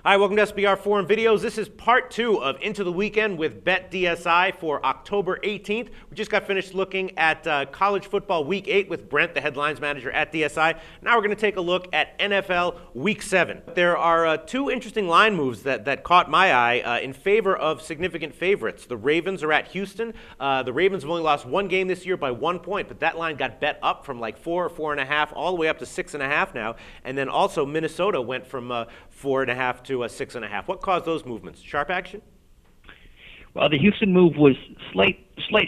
Hi, welcome to SBR Forum Videos. This is part 2 of Into the Weekend with BetDSI for October 18th. We just got finished looking at college football Week 8 with Brent, the headlines manager at DSI. Now we're going to take a look at NFL Week 7. There are two interesting line moves that caught my eye in favor of significant favorites. The Ravens are at Houston. The Ravens have only lost one game this year by 1 point, but that line got bet up from like 4 or 4.5 all the way up to 6.5 now. And then also Minnesota went from 4.5 to 6.5. What caused those movements? Sharp action? Well, the Houston move was slight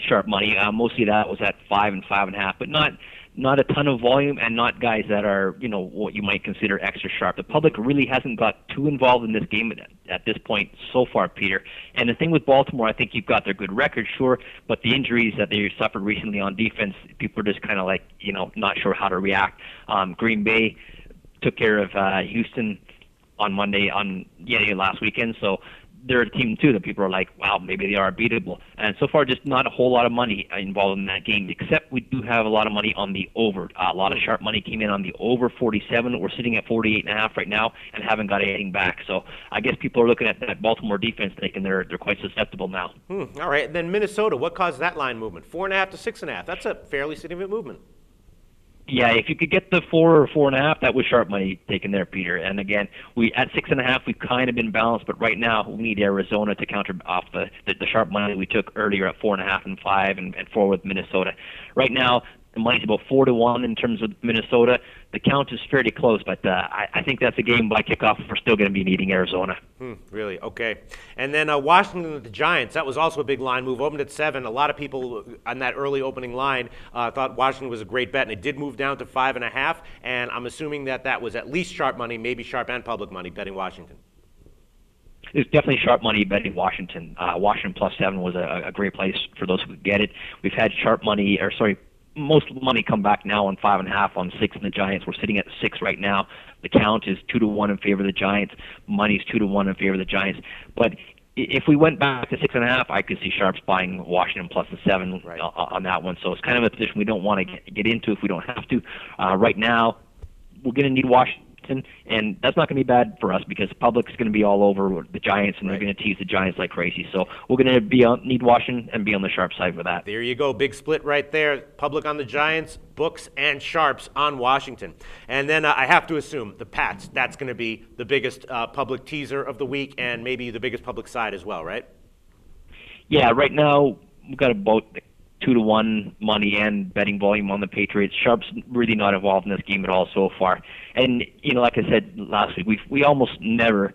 sharp money. Mostly that was at 5 and 5.5, but not a ton of volume and not guys that are, what you might consider extra sharp. The public really hasn't got too involved in this game at this point so far, Peter. And the thing with Baltimore, I think you've got their good record, sure, but the injuries that they suffered recently on defense, people are just kind of like, not sure how to react. Green Bay took care of Houston on Monday last weekend, so they're a team too that people are like, wow, maybe they are beatable. And so far, just not a whole lot of money involved in that game, except we do have a lot of money on the over. A lot of sharp money came in on the over 47. We're sitting at 48.5 right now and haven't got anything back. So I guess people are looking at that Baltimore defense thinking they're quite susceptible now. All right, and then Minnesota, what caused that line movement? 4.5 to 6.5. That's a fairly significant movement. Yeah, if you could get the 4 or 4.5, that was sharp money taken there, Peter. And again, we at 6.5, we've kind of been balanced, but right now we need Arizona to counter off the sharp money we took earlier at 4.5 and 5 and 4 with Minnesota. Right now, the money's about 4-1 in terms of Minnesota. The count is fairly close, but I think that's a game by kickoff. We're still going to be needing Arizona. Really? Okay. And then Washington with the Giants. That was also a big line move. Opened at 7. A lot of people on that early opening line thought Washington was a great bet, and it did move down to 5.5. And I'm assuming that was at least sharp money, maybe sharp and public money betting Washington. It's definitely sharp money betting Washington. Washington plus 7 was a great place for those who could get it. We've had most money come back now on 5.5 on 6 in the Giants. We're sitting at 6 right now. The count is 2-1 in favor of the Giants. Money's 2-1 in favor of the Giants. But if we went back to 6.5, I could see sharps buying Washington plus the 7 on that one. So it's kind of a position we don't want to get into if we don't have to. Right now, we're going to need Washington. And that's not going to be bad for us because the public's going to be all over the Giants, and they're going to tease the Giants like crazy. So we're going to need Washington and be on the sharp side for that. There you go. Big split right there. Public on the Giants, books and sharps on Washington. And then I have to assume the Pats, that's going to be the biggest public teaser of the week and maybe the biggest public side as well, right? Yeah, right now we've got about 2-1 money and betting volume on the Patriots. Sharp's really not involved in this game at all so far. And, like I said last week, we almost never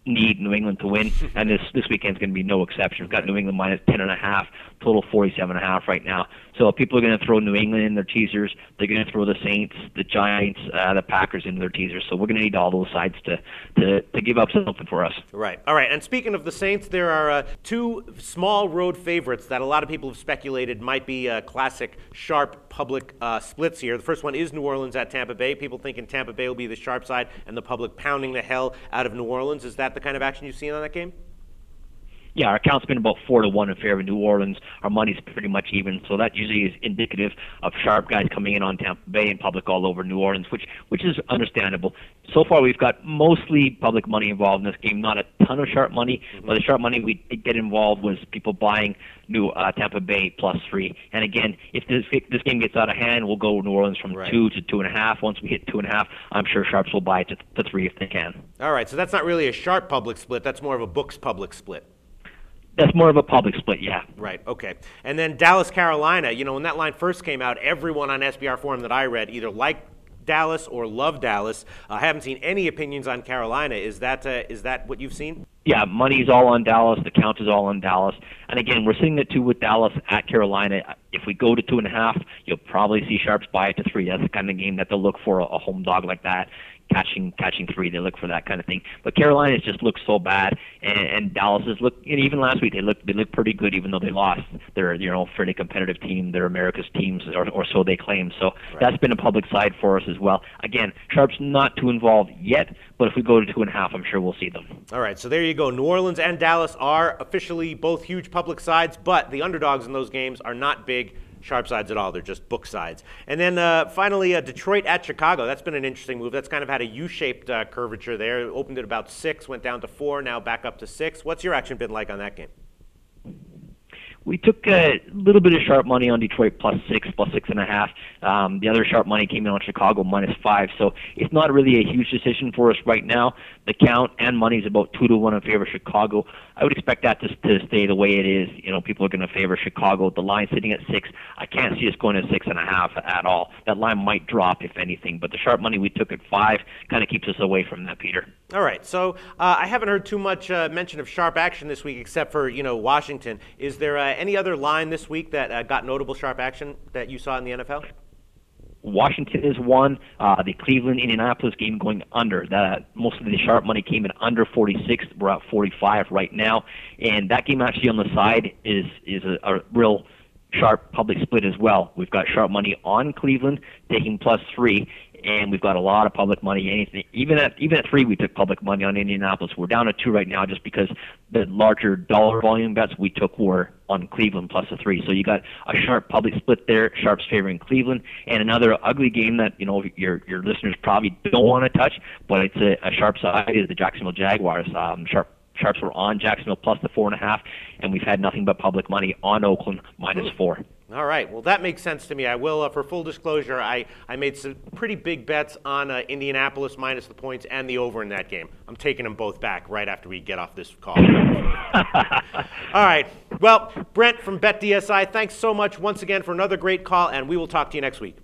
need New England to win, and this weekend's going to be no exception. We've got New England minus 10.5, total 47.5 right now. So people are going to throw New England in their teasers. They're going to throw the Saints, the Giants, the Packers into their teasers. So we're going to need all those sides to give up something for us. Right. All right. And speaking of the Saints, there are two small road favorites that a lot of people have speculated might be classic sharp public splits here. The first one is New Orleans at Tampa Bay. People thinking Tampa Bay will be the sharp side and the public pounding the hell out of New Orleans. Is that the kind of action you've seen on that game? Yeah, our count's been about 4-1 in favor of New Orleans. Our money's pretty much even, so that usually is indicative of sharp guys coming in on Tampa Bay and public all over New Orleans, which is understandable. So far, we've got mostly public money involved in this game, not a ton of sharp money, but the sharp money we did get involved was people buying Tampa Bay plus 3. And again, if this game gets out of hand, we'll go New Orleans from 2 to 2.5. Once we hit 2.5, I'm sure sharps will buy it to 3 if they can. All right, so that's not really a sharp public split. That's more of a books public split. That's more of a public split, yeah. Right, okay. And then Dallas, Carolina, when that line first came out, everyone on SBR Forum that I read either liked Dallas or loved Dallas. I haven't seen any opinions on Carolina. Is that what you've seen? Yeah, money's all on Dallas. The count is all on Dallas. And again, we're sitting at 2 with Dallas at Carolina. If we go to 2.5, you'll probably see sharps buy it to 3. That's the kind of game that they'll look for, a home dog like that. Catching 3, they look for that kind of thing. But Carolina's just looked so bad, and Dallas has looked. Even last week, they looked pretty good, even though they lost. They're a fairly competitive team. They're America's teams, or so they claim. So that's been a public side for us as well. Again, sharps not too involved yet, but if we go to 2.5, I'm sure we'll see them. All right, so there you go. New Orleans and Dallas are officially both huge public sides, but the underdogs in those games are not big. sharp sides at all. They're just book sides. And then finally, Detroit at Chicago. That's been an interesting move. That's kind of had a U-shaped curvature there. It opened at about 6, went down to 4, now back up to 6. What's your action been like on that game? We took a little bit of sharp money on Detroit +6, +6.5. The other sharp money came in on Chicago -5. So it's not really a huge decision for us right now. The count and money is about 2-1 in favor of Chicago. I would expect that to stay the way it is. You know, people are going to favor Chicago. The line sitting at 6. I can't see us going to 6.5 at all. That line might drop if anything, but the sharp money we took at 5 kind of keeps us away from that, Peter. All right. So I haven't heard too much mention of sharp action this week, except for Washington. Is there any other line this week that got notable sharp action that you saw in the NFL? Washington is one. The Cleveland-Indianapolis game going under. Most of the sharp money came in under 46. We're at 45 right now. And that game actually on the side is a real sharp public split as well. We've got sharp money on Cleveland taking +3, and we've got a lot of public money. Anything, even at 3, we took public money on Indianapolis. We're down to 2 right now, just because the larger dollar volume bets we took were on Cleveland +3. So you got a sharp public split there. Sharps favoring Cleveland, and another ugly game that your listeners probably don't want to touch, but it's a sharp side is the Jacksonville Jaguars. Sharps were on Jacksonville +4.5, and we've had nothing but public money on Oakland -4. All right. Well, that makes sense to me. I will, for full disclosure, I made some pretty big bets on Indianapolis minus the points and the over in that game. I'm taking them both back right after we get off this call. All right. Well, Brent from BetDSI, thanks so much once again for another great call, and we will talk to you next week.